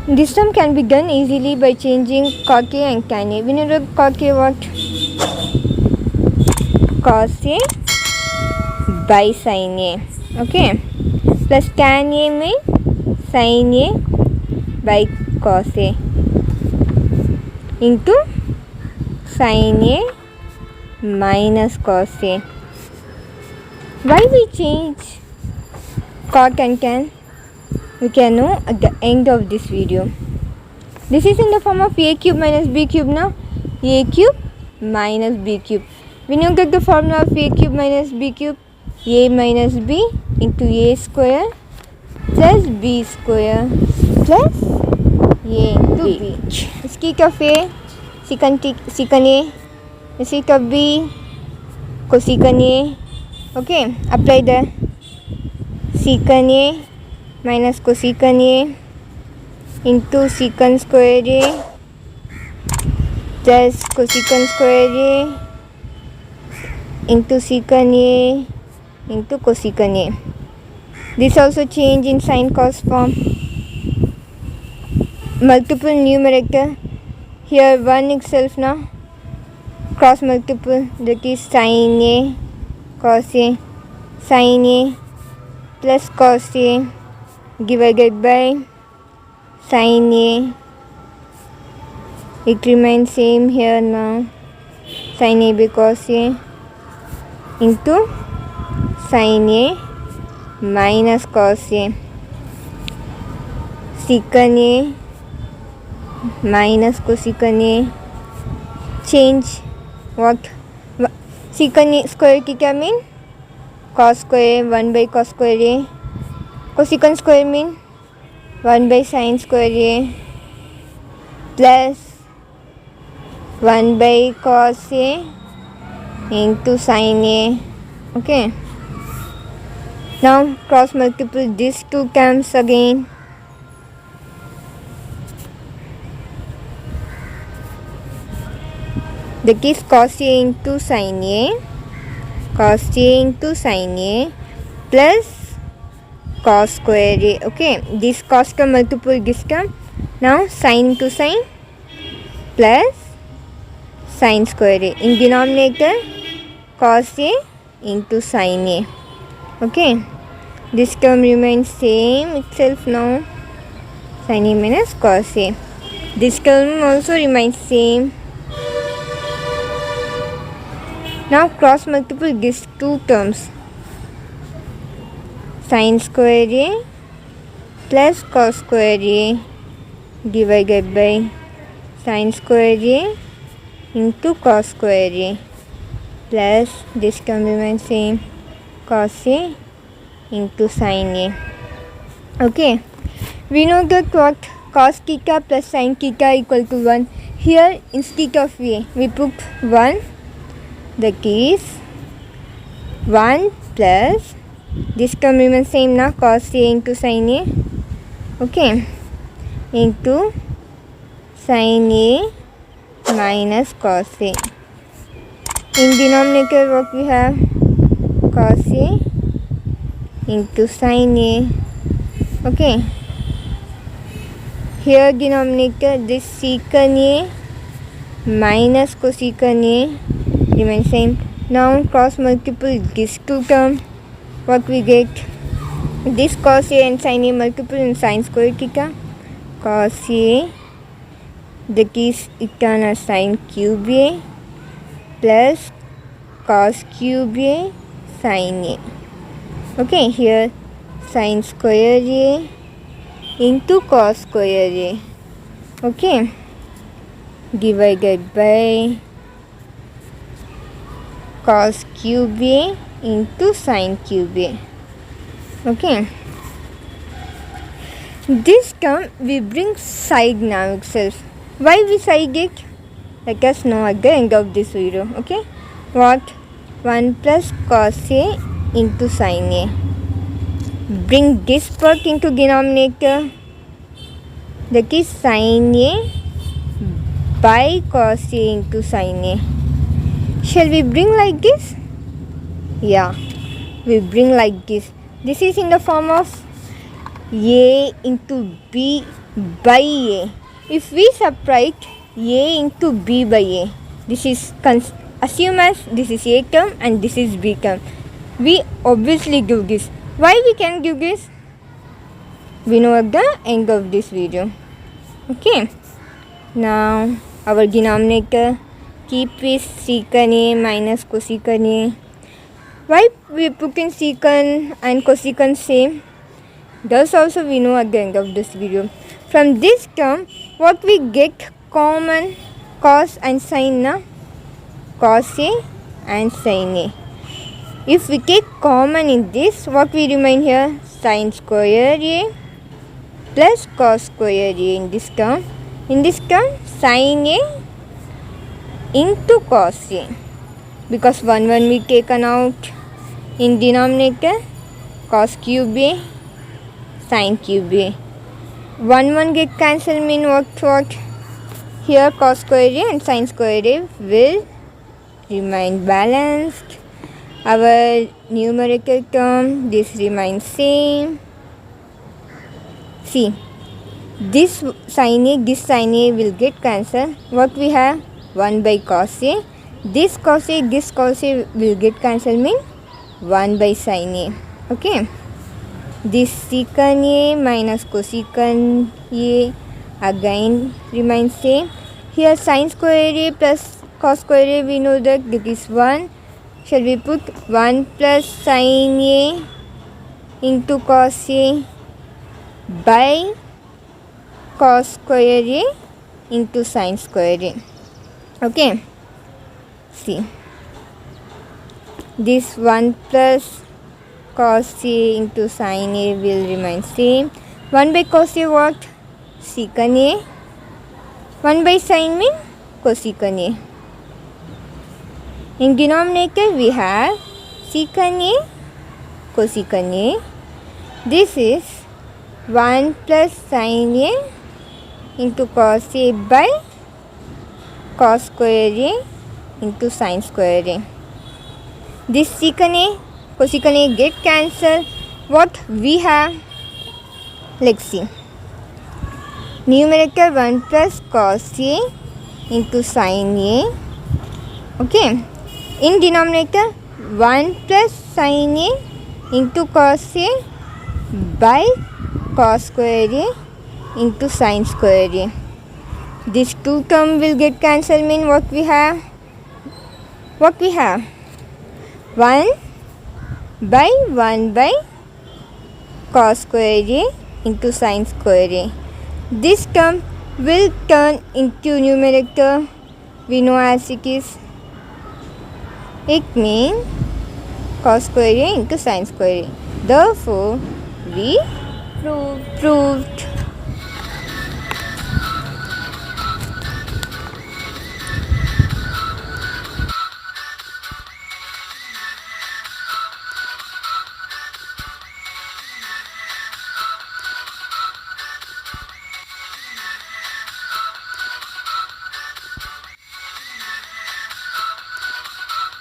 This term can be done easily by changing cos A and tan A. We know that cos A what? Cos A by sin A. Okay. Plus tan A means sin A by cos A into sin A minus cos A. Why we change cot and tan? We can know at the end of this video. This is in the form of a cube minus b cube now. A cube minus b cube. We know get the formula of a cube minus b cube. A minus b into a square plus b square plus a into b. Sec of a secant a. Sec of b cosecant a. Okay, apply the secant a minus cosecant a into secant square a plus cosecant square a into secant a into cosecant a. This also change in sin cos form. Multiple numerator. Here 1 itself now. Cross multiple, that is sin a cos a, sin a plus cos a divided by sin a. It remains same here now. Sin a by cos a into sin a minus cos a. Secant a minus cosecant a. Change what? Secant a square की क्या mean? Cos square 1 by cos square a. Cosecant square mean 1 by sin square a plus 1 by cos a into sin a. Okay. Now cross multiple these two terms again. That is cos a into sin a. Cos a into sin a plus cos square a. Okay, this cos का multiple जिसका now sin into sin plus sin square a. In denominator cos a into sin a. Okay, this term remains same itself now. Sin a minus cos a. This term also remains same. Now cross multiple these two terms. Sin square a plus cos square a divided by sin square a into cos square a plus this term remains same, cos a into sin a. Okay, we know that what cos theta plus sin theta equal to 1. Here instead of a we put 1, that is 1 plus this term remains same now, cos a into sin a. Okay, into sin a minus cos a. In denominator what we have? Cos a into sin a. Okay, here denominator this secant a minus cosecant a remains same. Now cross multiple these two terms. What we get? This cos a and sin a multiple in sin square theta. Cos a, that is eternal sin cube a plus cos cube a sin a. Okay, here sin square a into cos square a. Okay, divided by cos cube a into sin cube a. Okay, this term we bring side now itself. Why we side it? Let us know at the end of this video. Okay, what? 1 plus cos a into sin a. Bring this part into denominator, that is sin a by cos a into sin a. Shall we bring like this? Yeah, we bring like this. This is in the form of a into b by a. If we subtract a into b by a, this is assume as this is a term and this is b term. We obviously give this. Why we can give this? We know at the end of this video. Okay. Now our denominator keep is secant a minus cosecant a. Why we put in secant and cosecant same? Thus also we know at the end of this video. From this term, what we get common? Cos and sin, na? Cos a and sin a. If we take common in this, what we remain here? Sin square a plus cos square a in this term. In this term, sin a into cos a. Because 1 we taken out in denominator, cos cube a, sin cube a. 1 get cancelled mean what? Here cos square a and sin square a will remain balanced. Our numerical term, this remains same. See, this sin a will get cancelled. What we have? 1 by cos a. This cos a will get cancelled mean 1 by sin a. Okay. This secant a minus cosecant a again remains same. Here sin square a plus cos square a, we know that it is 1. Shall we put 1 plus sin a into cos a by cos square a into sin square a. Okay. See. This 1 plus cos a into sin a will remain same. 1 by cos a what? Secant a. 1 by sin mean cosecant a. In denominator we have secant a, cosecant a. This is 1 plus sin a into cos a by cos square a into sin square a. This secant a, cosecant a get cancelled. What we have? Let's see. Numerator 1 plus cos a into sin a. Okay. In denominator 1 plus sin a into cos a by cos square a into sin square a. This two term will get cancelled mean what we have? What we have? 1 by cos square a into sin square a. This term will turn into numerator. We know as it is. It means cos square a into sin square a. Therefore, we proved.